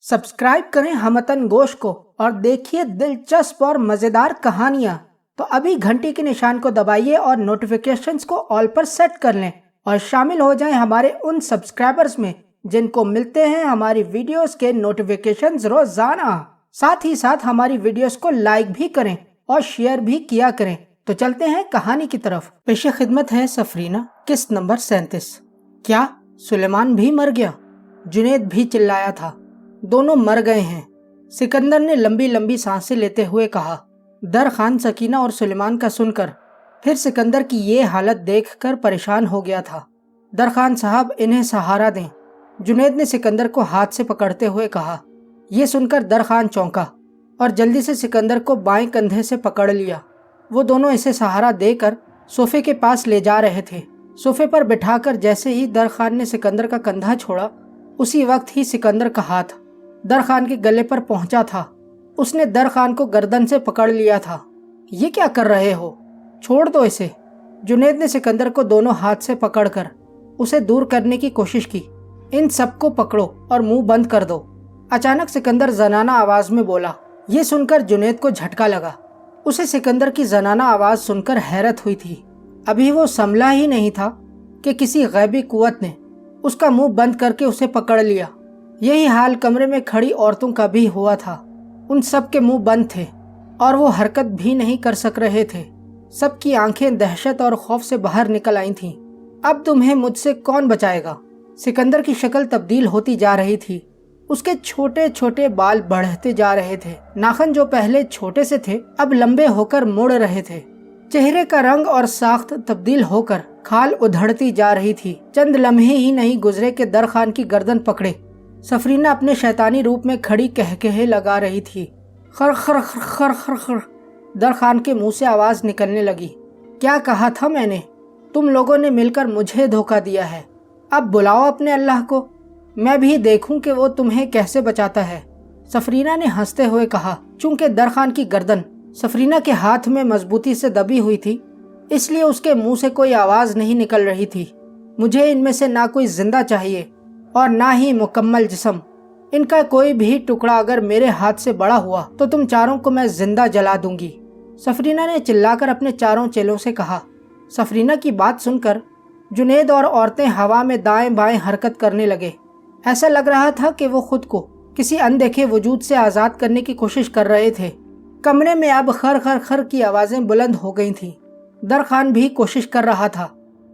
Subscribe करें हमतन गोश को और देखिए दिलचस्प और मज़ेदार कहानियाँ। तो अभी घंटी के निशान को दबाइए और नोटिफिकेशंस को ऑल पर सेट कर लें और शामिल हो जाएं हमारे उन सब्सक्राइबर्स में जिनको मिलते हैं हमारी वीडियोस के नोटिफिकेशंस रोजाना। साथ ही साथ हमारी वीडियोस को लाइक भी करें और शेयर भी किया करें। तो चलते हैं कहानी की तरफ। पेश खिदमत है सफरीना, किस्त नंबर 37। क्या सुलेमान भी मर गया? जुनैद भी चिल्लाया था। दोनों मर गए हैं, सिकंदर ने लंबी लंबी सांसें लेते हुए कहा। दर खान सकीना और सुलेमान का सुनकर फिर सिकंदर की ये हालत देखकर परेशान हो गया था। दर खान साहब, इन्हें सहारा दें, जुनैद ने सिकंदर को हाथ से पकड़ते हुए कहा। यह सुनकर दर खान चौंका और जल्दी से सिकंदर को बाएं कंधे से पकड़ लिया। वो दोनों इसे सहारा देकर सोफे के पास ले जा रहे थे। सोफे पर बिठाकर जैसे ही दर खान ने सिकंदर का कंधा छोड़ा, उसी वक्त ही सिकंदर का हाथ दर खान के गले पर पहुंचा था। उसने दर खान को गर्दन से पकड़ लिया था। ये क्या कर रहे हो? छोड़ दो इसे। जुनैद ने सिकंदर को दोनों हाथ से पकड़कर उसे दूर करने की कोशिश की। इन सबको पकड़ो और मुंह बंद कर दो, अचानक सिकंदर जनाना आवाज में बोला। ये सुनकर जुनैद को झटका लगा। उसे सिकंदर की जनाना आवाज सुनकर हैरत हुई थी। अभी वो संभला ही नहीं था कि किसी गैबी कुव्वत ने उसका मुंह बंद करके उसे पकड़ लिया। यही हाल कमरे में खड़ी औरतों का भी हुआ था। उन सब के मुंह बंद थे और वो हरकत भी नहीं कर सक रहे थे। सबकी आंखें दहशत और खौफ से बाहर निकल आई थीं। अब तुम्हें मुझसे कौन बचाएगा? सिकंदर की शक्ल तब्दील होती जा रही थी। उसके छोटे छोटे बाल बढ़ते जा रहे थे। नाखून जो पहले छोटे से थे अब लंबे होकर मुड़ रहे थे। चेहरे का रंग और साख्त तब्दील होकर खाल उधड़ती जा रही थी। चंद लम्हे ही नहीं गुजरे कि दर खान की गर्दन पकड़े सफरीना अपने शैतानी रूप में खड़ी कहकहे लगा रही थी। खर खर खर खर खर खर दर खान के मुंह से आवाज निकलने लगी। क्या कहा था मैंने? तुम लोगों ने मिलकर मुझे धोखा दिया है। अब बुलाओ अपने अल्लाह को, मैं भी देखूं कि वो तुम्हें कैसे बचाता है। सफरीना ने हंसते हुए कहा। चूंकि दर खान की गर्दन सफरीना के हाथ में मजबूती से दबी हुई थी, इसलिए उसके मुंह से कोई आवाज नहीं निकल रही थी। मुझे इनमें से ना कोई जिंदा चाहिए और ना ही मुकम्मल जिस्म। इनका कोई भी टुकड़ा अगर मेरे हाथ से बड़ा हुआ तो तुम चारों को मैं जिंदा जला दूंगी, सफरीना ने चिल्लाकर अपने चारों चेलों से कहा। सफरीना की बात सुनकर जुनैद और औरतें हवा में दाएं बाएं हरकत करने लगे। ऐसा लग रहा था कि वो खुद को किसी अनदेखे वजूद से आज़ाद करने की कोशिश कर रहे थे। कमरे में अब खर खर खर की आवाज़ें बुलंद हो गई थीं। दर खान भी कोशिश कर रहा था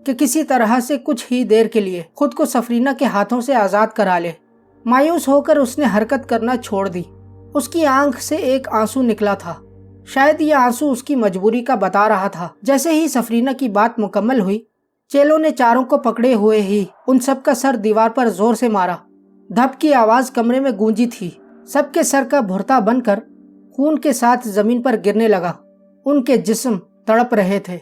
कि किसी तरह से कुछ ही देर के लिए खुद को सफरीना के हाथों से आज़ाद करा ले। मायूस होकर उसने हरकत करना छोड़ दी। उसकी आंख से एक आंसू निकला था। शायद ये आंसू उसकी मजबूरी का बता रहा था। जैसे ही सफरीना की बात मुकम्मल हुई, चेलों ने चारों को पकड़े हुए ही उन सब का सर दीवार पर जोर से मारा। धप की आवाज कमरे में गूंजी थी। सबके सर का भुरता बनकर खून के साथ जमीन पर गिरने लगा। उनके जिस्म तड़प रहे थे।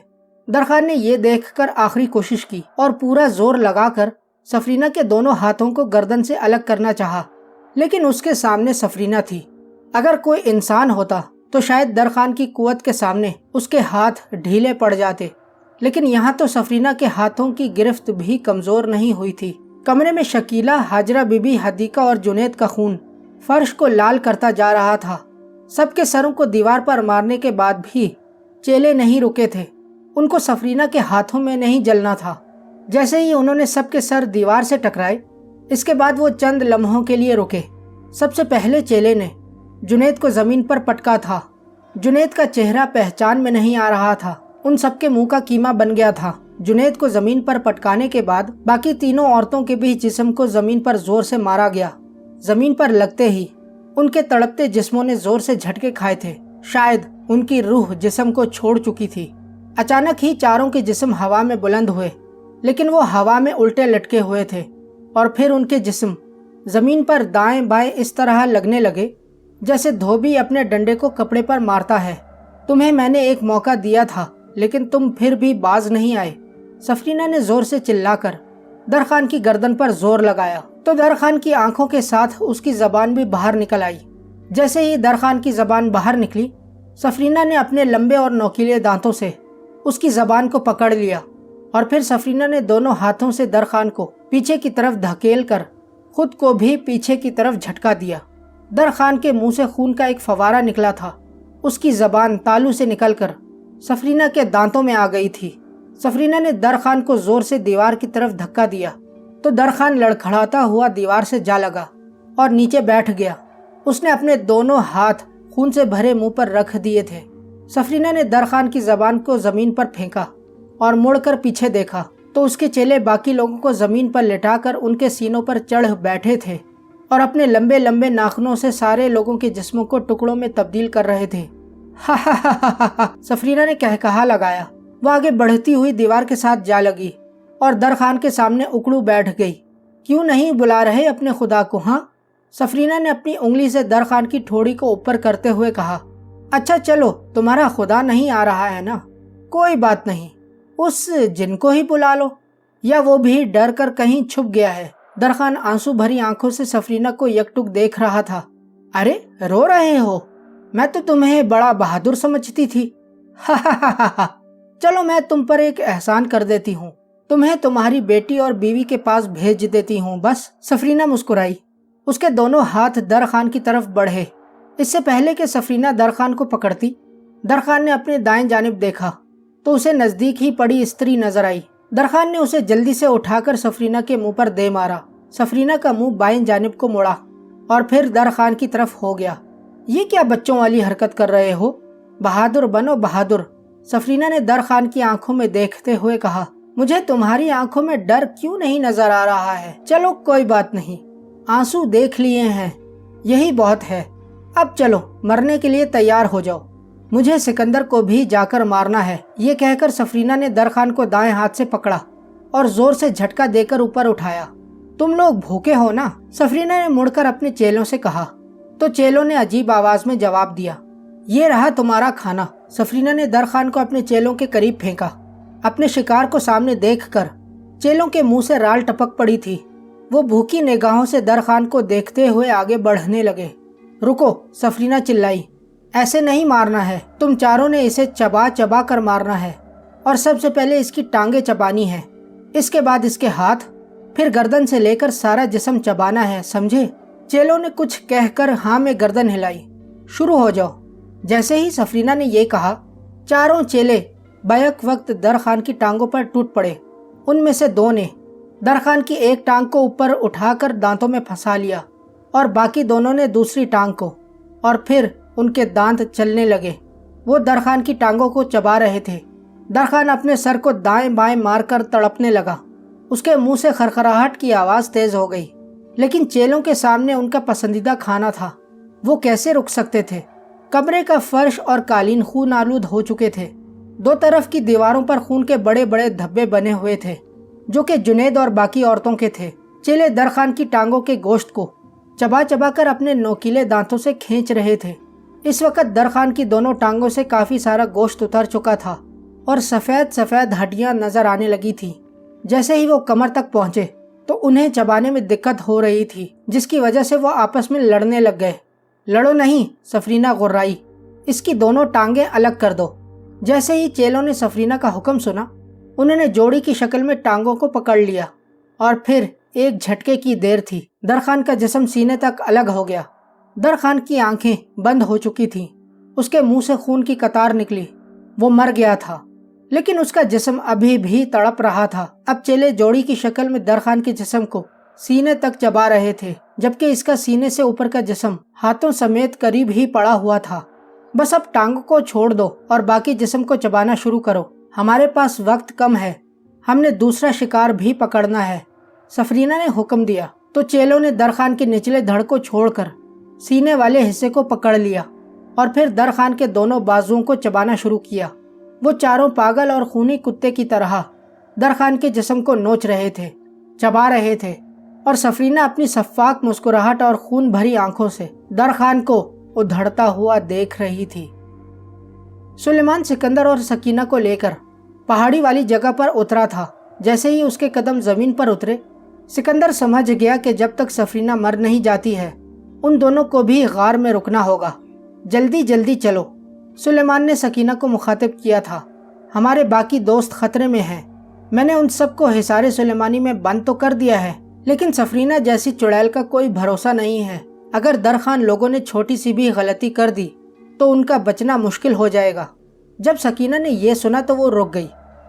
दर खान ने यह देखकर आखिरी कोशिश की और पूरा जोर लगाकर सफरीना के दोनों हाथों को गर्दन से अलग करना चाहा, लेकिन उसके सामने सफरीना थी। अगर कोई इंसान होता तो शायद दर खान की कुव्वत के सामने उसके हाथ ढीले पड़ जाते, लेकिन यहाँ तो सफरीना के हाथों की गिरफ्त भी कमजोर नहीं हुई थी। कमरे में शकीला, हाजरा बीबी, हदीका और जुनैद का खून फर्श को लाल करता जा रहा था। सबके सरों को दीवार पर मारने के बाद भी चेले नहीं रुके थे। उनको सफरीना के हाथों में नहीं जलना था। जैसे ही उन्होंने सबके सर दीवार से टकराए, इसके बाद वो चंद लम्हों के लिए रुके। सबसे पहले चेले ने जुनैद को जमीन पर पटका था। जुनैद का चेहरा पहचान में नहीं आ रहा था। उन सबके मुंह का कीमा बन गया था। जुनैद को जमीन पर पटकाने के बाद बाकी तीनों औरतों के भी जिस्म को जमीन पर जोर से मारा गया। जमीन पर लगते ही उनके तड़पते जिस्मों ने जोर से झटके खाए थे। शायद उनकी रूह जिस्म को छोड़ चुकी थी। अचानक ही चारों के जिस्म हवा में बुलंद हुए, लेकिन वो हवा में उल्टे लटके हुए थे और फिर उनके जिस्म जमीन पर दाएं बाएं इस तरह लगने लगे जैसे धोबी अपने डंडे को कपड़े पर मारता है। तुम्हें मैंने एक मौका दिया था, लेकिन तुम फिर भी बाज नहीं आए, सफरीना ने जोर से चिल्लाकर दर खान की गर्दन पर जोर लगाया। तो दर खान की आंखों के साथ उसकी जबान भी बाहर निकल आई। जैसे ही दर खान की जबान बाहर निकली, सफरीना ने अपने लंबे और नोकीले दांतों से उसकी जबान को पकड़ लिया और फिर सफरीना ने दोनों हाथों से दर खान को पीछे की तरफ धकेल कर खुद को भी पीछे की तरफ झटका दिया। दरखान के मुंह से खून का एक फवारा निकला था। उसकी जबान तालू से निकलकर सफरीना के दांतों में आ गई थी। सफरीना ने दरखान को जोर से दीवार की तरफ धक्का दिया तो दरखान लड़खड़ाता हुआ दीवार से जा लगा और नीचे बैठ गया। उसने अपने दोनों हाथ खून से भरे मुंह पर रख दिए थे। सफरीना ने दरखान की जबान को जमीन पर फेंका और मुड़कर पीछे देखा तो उसके चेले बाकी लोगों को जमीन पर लिटाकर उनके सीनों पर चढ़ बैठे थे और अपने लंबे लंबे नाखूनों से सारे लोगों के जिस्मों को टुकड़ों में तब्दील कर रहे थे। हा हा हा हा हा, सफरीना ने कहकहा लगाया। वो आगे बढ़ती हुई दीवार के साथ जा लगी और दरखान के सामने उकड़ू बैठ गई। क्यों नहीं बुला रहे अपने खुदा को? हाँ, सफरीना ने अपनी उंगली से दरखान की ठोड़ी को ऊपर करते हुए कहा। अच्छा चलो, तुम्हारा खुदा नहीं आ रहा है ना, कोई बात नहीं, उस जिन को ही बुला लो, या वो भी डर कर कहीं छुप गया है। दरखान आंसू भरी आंखों से सफरीना को एकटुक देख रहा था। अरे रो रहे हो? मैं तो तुम्हें बड़ा बहादुर समझती थी। हा हा हा हा हा, चलो मैं तुम पर एक एहसान कर देती हूँ, तुम्हें तुम्हारी बेटी और बीवी के पास भेज देती हूँ बस। सफरीना मुस्कुराई। उसके दोनों हाथ दरखान की तरफ बढ़े। इससे पहले कि सफरीना दरखान को पकड़ती, दरखान ने अपने दाएं जानिब देखा तो उसे नजदीक ही पड़ी स्त्री नजर आई। दरखान ने उसे जल्दी से उठाकर सफरीना के मुंह पर दे मारा। सफरीना का मुंह बाएं जानिब को मुड़ा और फिर दरखान की तरफ हो गया। ये क्या बच्चों वाली हरकत कर रहे हो? बहादुर बनो बहादुर, सफरीना ने दरखान की आंखों में देखते हुए कहा। मुझे तुम्हारी आंखों में डर क्यों नहीं नजर आ रहा है? चलो कोई बात नहीं, आंसू देख लिए हैं, यही बहुत है। अब चलो मरने के लिए तैयार हो जाओ, मुझे सिकंदर को भी जाकर मारना है। ये कहकर सफरीना ने दरखान को दाएं हाथ से पकड़ा और जोर से झटका देकर ऊपर उठाया। तुम लोग भूखे हो ना? सफरीना ने मुड़कर अपने चेलों से कहा तो चेलों ने अजीब आवाज में जवाब दिया, ये रहा तुम्हारा खाना। सफरीना ने दरखान को अपने चेलों के करीब फेंका। अपने शिकार को सामने देखकर चेलों के मुंह से राल टपक पड़ी थी। वो भूखी निगाहों से दरखान को देखते हुए आगे बढ़ने लगे। रुको, सफरीना चिल्लाई, ऐसे नहीं मारना है, तुम चारों ने इसे चबा चबा कर मारना है और सबसे पहले इसकी टांगे चबानी है, इसके बाद इसके हाथ, फिर गर्दन से लेकर सारा जिस्म चबाना है, समझे? चेलों ने कुछ कहकर हाँ में गर्दन हिलाई। शुरू हो जाओ। जैसे ही सफरीना ने ये कहा, चारों चेले बैक वक्त दरखान की टांगों पर टूट पड़े। उनमें से दो ने दरखान की एक टांग को ऊपर उठाकर दांतों में फंसा लिया और बाकी दोनों ने दूसरी टांग को, और फिर उनके दांत चलने लगे। वो दरखान की टांगों को चबा रहे थे। दरखान अपने सर को दाएं बाएं मारकर तड़पने लगा। उसके मुंह से खरखराहट की आवाज़ तेज हो गई, लेकिन चेलों के सामने उनका पसंदीदा खाना था, वो कैसे रुक सकते थे? कमरे का फर्श और कालीन खून आलूद हो चुके थे। दो तरफ की दीवारों पर खून के बड़े बड़े धब्बे बने हुए थे, जो कि जुनैद और बाकी औरतों के थे। चेले दरखान की टांगों के गोश्त को चबा चबा कर अपने नोकीले दांतों से खींच रहे थे। इस वक्त दरखान की दोनों टांगों से काफी सारा गोश्त उतर चुका था और सफेद सफेद हड्डियां नजर आने लगी थी। जैसे ही वो कमर तक पहुंचे तो उन्हें चबाने में दिक्कत हो रही थी, जिसकी वजह से वो आपस में लड़ने लग गए। लड़ो नहीं, सफरीना गुर्राई, इसकी दोनों टांगे अलग कर दो। जैसे ही चेलों ने सफरीना का हुक्म सुना, उन्होंने जोड़ी की शक्ल में टांगों को पकड़ लिया और फिर एक झटके की देर थी, दरखान का जिस्म सीने तक अलग हो गया। दरखान की आंखें बंद हो चुकी थीं, उसके मुंह से खून की कतार निकली। वो मर गया था, लेकिन उसका जिस्म अभी भी तड़प रहा था। अब चेले जोड़ी की शक्ल में दरखान के जिस्म को सीने तक चबा रहे थे, जबकि इसका सीने से ऊपर का जिस्म हाथों समेत करीब ही पड़ा हुआ था। बस अब टांगों को छोड़ दो और बाकी जिस्म को चबाना शुरू करो, हमारे पास वक्त कम है, हमने दूसरा शिकार भी पकड़ना है। सफरीना ने हुक्म दिया तो चेलों ने दरखान के निचले धड़ को छोड़कर सीने वाले हिस्से को पकड़ लिया और फिर दरखान के दोनों बाजुओं को चबाना शुरू किया। वो चारों पागल और खूनी कुत्ते की तरह दरखान के जिस्म को नोच रहे थे, चबा रहे थे, और सफरीना अपनी शफाक मुस्कुराहट और खून भरी आंखों से दरखान को उधड़ता हुआ देख रही थी। सुलेमान सिकंदर और सकीना को लेकर पहाड़ी वाली जगह पर उतरा था। जैसे ही उसके कदम जमीन पर उतरे, सिकंदर समझ गया कि जब तक सफरीना मर नहीं जाती है, उन दोनों को भी गार में रुकना होगा। जल्दी जल्दी चलो, सुलेमान ने सकीना को मुखातिब किया था। हमारे बाकी दोस्त खतरे में हैं। मैंने उन सबको हिसारे सुलेमानी में बंद तो कर दिया है, लेकिन सफरीना जैसी चुड़ैल का कोई भरोसा नहीं है। اگر درخان لوگوں نے چھوٹی سی بھی غلطی کر دی تو ان کا بچنا مشکل ہو جائے گا۔ جب سکینہ نے یہ سنا تو وہ رک گئی۔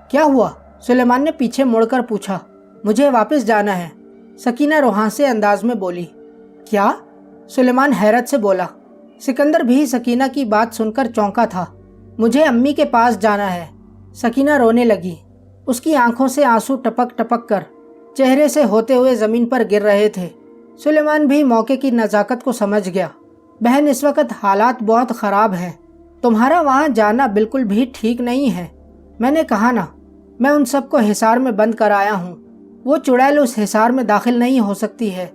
کیا ہوا؟ سلیمان نے پیچھے مڑ کر پوچھا۔ مجھے واپس جانا ہے، سکینہ روحانسے انداز میں بولی۔ کیا؟ سلیمان حیرت سے بولا۔ سکندر بھی سکینہ کی بات سن کر چونکا تھا۔ مجھے امی کے پاس جانا ہے۔ سکینہ رونے لگی۔ اس کی آنکھوں سے آنسو ٹپک ٹپک کر چہرے سے ہوتے ہوئے زمین پر گر رہے تھے۔ سلیمان بھی موقع کی نزاکت کو سمجھ گیا۔ بہن، اس وقت حالات بہت خراب ہیں، تمہارا وہاں جانا بالکل بھی ٹھیک نہیں ہے۔ میں نے کہا نا، میں ان سب کو حصار میں بند کر آیا ہوں، وہ چڑیل اس حصار میں داخل نہیں ہو سکتی ہے۔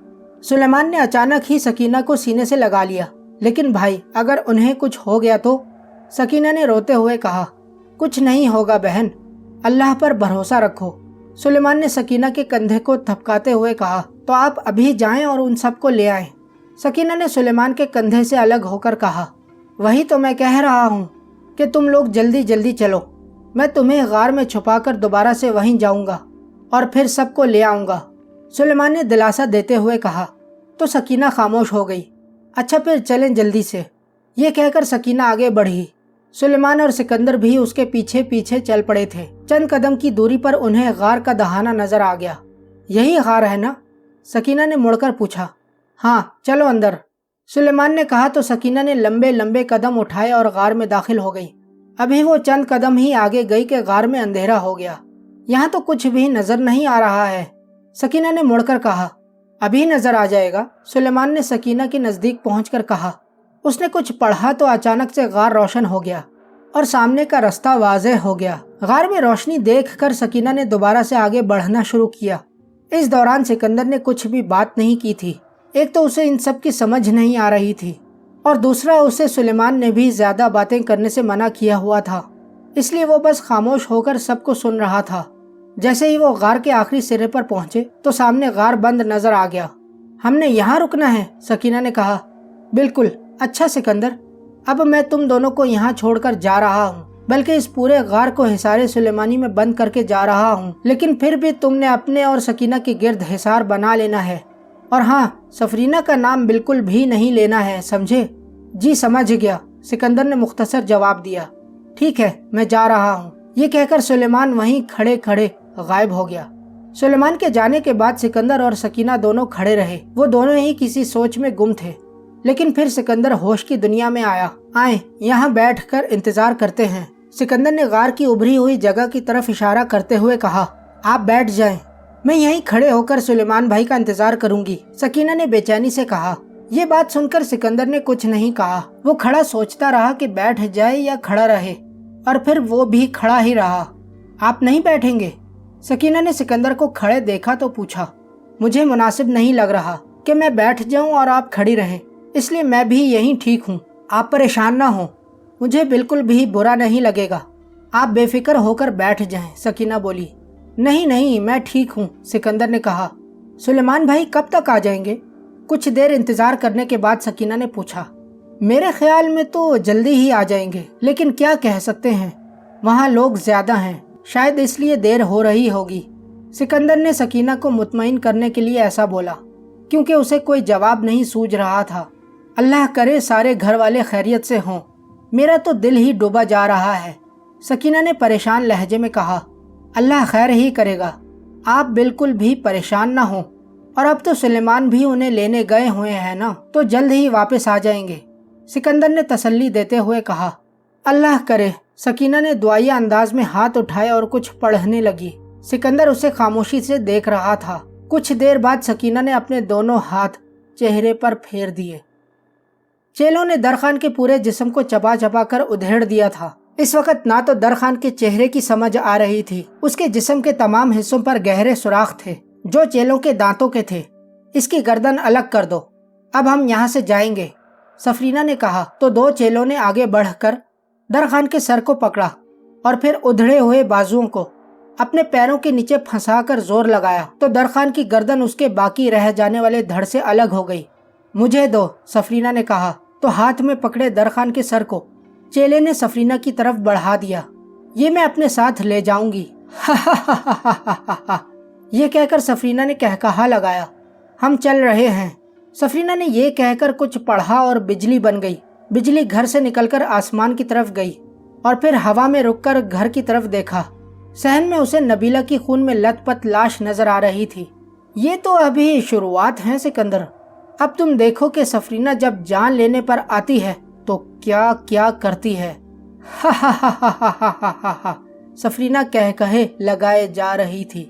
سلیمان نے اچانک ہی سکینہ کو سینے سے لگا لیا۔ لیکن بھائی، اگر انہیں کچھ ہو گیا تو؟ سکینہ نے روتے ہوئے کہا۔ کچھ نہیں ہوگا بہن، اللہ پر بھروسہ رکھو۔ سلیمان نے سکینہ کے کندھے کو تھپکاتے ہوئے کہا۔ تو آپ ابھی جائیں اور ان سب کو لے آئیں۔ سکینہ نے سلیمان کے کندھے سے الگ ہو کر کہا۔ وہی تو میں کہہ رہا ہوں کہ تم لوگ جلدی جلدی چلو، میں تمہیں غار میں چھپا کر دوبارہ سے وہیں جاؤں گا اور پھر سب کو لے آؤں گا، سلیمان نے دلاسا دیتے ہوئے کہا۔ تو سکینہ خاموش ہو گئی۔ اچھا پھر چلیں جلدی سے، یہ کہہ کر سکینہ آگے بڑھی۔ سلیمان اور سکندر بھی اس کے پیچھے پیچھے چل پڑے تھے۔ چند قدم کی دوری پر انہیں غار کا دہانہ نظر آ گیا۔ یہی غار ہے نا؟ سکینہ نے مڑ کر پوچھا۔ ہاں، چلو اندر، سلیمان نے کہا تو سکینہ نے لمبے لمبے قدم اٹھائے اور غار میں داخل ہو گئی۔ ابھی وہ چند قدم ہی آگے گئی کہ غار میں اندھیرا ہو گیا۔ یہاں تو کچھ بھی نظر نہیں آ رہا ہے، سکینہ نے مڑ کر کہا۔ ابھی نظر آ جائے گا، سلیمان نے سکینہ کے نزدیک پہنچ کر کہا۔ اس نے کچھ پڑھا تو اچانک سے غار روشن ہو گیا اور سامنے کا رستہ واضح ہو گیا۔ غار میں روشنی دیکھ کر سکینہ نے دوبارہ سے آگے بڑھنا شروع کیا۔ اس دوران سکندر نے کچھ بھی بات نہیں کی تھی۔ ایک تو اسے ان سب کی سمجھ نہیں آ رہی تھی اور دوسرا اسے سلیمان نے بھی زیادہ باتیں کرنے سے منع کیا ہوا تھا، اس لیے وہ بس خاموش ہو کر سب کو سن رہا تھا۔ جیسے ہی وہ غار کے آخری سرے پر پہنچے تو سامنے غار بند نظر آ گیا۔ ہم نے یہاں رکنا ہے، سکینہ نے کہا۔ بالکل۔ اچھا سکندر، اب میں تم دونوں کو یہاں چھوڑ کر جا رہا ہوں، بلکہ اس پورے غار کو حصار سلیمانی میں بند کر کے جا رہا ہوں، لیکن پھر بھی تم نے اپنے اور سکینہ کے گرد حصار بنا لینا ہے، اور ہاں، سفرینہ کا نام بالکل بھی نہیں لینا ہے، سمجھے؟ جی سمجھ گیا، سکندر نے مختصر جواب دیا۔ ٹھیک ہے، میں جا رہا ہوں، یہ کہہ کر سلیمان وہیں کھڑے کھڑے غائب ہو گیا۔ سلیمان کے جانے کے بعد سکندر اور سکینہ دونوں کھڑے رہے۔ وہ دونوں ہی کسی سوچ میں گم تھے، لیکن پھر سکندر ہوش کی دنیا میں آیا۔ آئیں، یہاں بیٹھ کر انتظار کرتے ہیں، سکندر نے غار کی ابھری ہوئی جگہ کی طرف اشارہ کرتے ہوئے کہا۔ آپ بیٹھ جائیں، میں یہیں کھڑے ہو کر سلیمان بھائی کا انتظار کروں گی، سکینہ نے بے چینی سے کہا۔ یہ بات سن کر سکندر نے کچھ نہیں کہا۔ وہ کھڑا سوچتا رہا کہ بیٹھ جائے یا کھڑا رہے، اور پھر وہ بھی کھڑا ہی رہا۔ آپ نہیں بیٹھیں گے؟ سکینہ نے سکندر کو کھڑے دیکھا تو پوچھا۔ مجھے مناسب نہیں لگ رہا کہ میں بیٹھ جاؤں اور آپ کھڑی رہیں، اس لیے میں بھی یہیں ٹھیک ہوں، آپ پریشان نہ ہوں، مجھے بالکل بھی برا نہیں لگے گا، آپ بے فکر ہو کر بیٹھ جائیں، سکینہ بولی۔ نہیں نہیں، میں ٹھیک ہوں، سکندر نے کہا۔ سلیمان بھائی کب تک آ جائیں گے؟ کچھ دیر انتظار کرنے کے بعد سکینہ نے پوچھا۔ میرے خیال میں تو جلدی ہی آ جائیں گے، لیکن کیا کہہ سکتے ہیں، وہاں لوگ زیادہ ہیں، شاید اس لیے دیر ہو رہی ہوگی، سکندر نے سکینہ کو مطمئن کرنے کے لیے ایسا بولا، کیونکہ اسے کوئی جواب نہیں سوجھ رہا تھا۔ اللہ کرے سارے گھر والے خیریت سے ہوں، میرا تو دل ہی ڈوبا جا رہا ہے، سکینہ نے پریشان لہجے میں کہا۔ اللہ خیر ہی کرے گا، آپ بالکل بھی پریشان نہ ہوں، اور اب تو سلیمان بھی انہیں لینے گئے ہوئے ہیں نا، تو جلد ہی واپس آ جائیں گے، سکندر نے تسلی دیتے ہوئے کہا۔ اللہ کرے، سکینہ نے دعائیہ انداز میں ہاتھ اٹھائے اور کچھ پڑھنے لگی۔ سکندر اسے خاموشی سے دیکھ رہا تھا۔ کچھ دیر بعد سکینہ نے اپنے دونوں ہاتھ چہرے پر پھیر دیے۔ چیلوں نے درخان کے پورے جسم کو چبا چبا کر ادھیڑ دیا تھا۔ اس وقت نہ تو درخان کے چہرے کی سمجھ آ رہی تھی، اس کے جسم کے تمام حصوں پر گہرے سوراخ تھے جو چیلوں کے دانتوں کے تھے۔ اس کی گردن الگ کر دو، اب ہم یہاں سے جائیں گے، سفرینہ نے کہا تو دو چیلوں نے آگے بڑھ کر درخان کے سر کو پکڑا اور پھر ادھڑے ہوئے بازوؤں کو اپنے پیروں کے نیچے پھنسا کر زور لگایا تو درخان کی گردن اس کے باقی رہ جانے والے دھڑ سے الگ ہو گئی۔ مجھے دو، سفرینہ نے کہا تو ہاتھ میں پکڑے درخان کے سر کو چیلے نے سفرینہ کی طرف بڑھا دیا۔ یہ میں اپنے ساتھ لے جاؤں گی، یہ کہہ کر سفرینہ نے کہکہا لگایا۔ ہم چل رہے ہیں، सफरीना ने ये कहकर कुछ पढ़ा और बिजली बन गई। बिजली घर से निकलकर आसमान की तरफ गई और फिर हवा में रुककर घर की तरफ देखा। सहन में उसे नबीला की खून में लथपथ लाश नजर आ रही थी। ये तो अभी शुरुआत है सिकंदर, अब तुम देखो कि सफरीना जब जान लेने पर आती है तो क्या क्या करती है। हा हा हा हा हा हा हा, सफरीना कह कहे लगाए जा रही थी।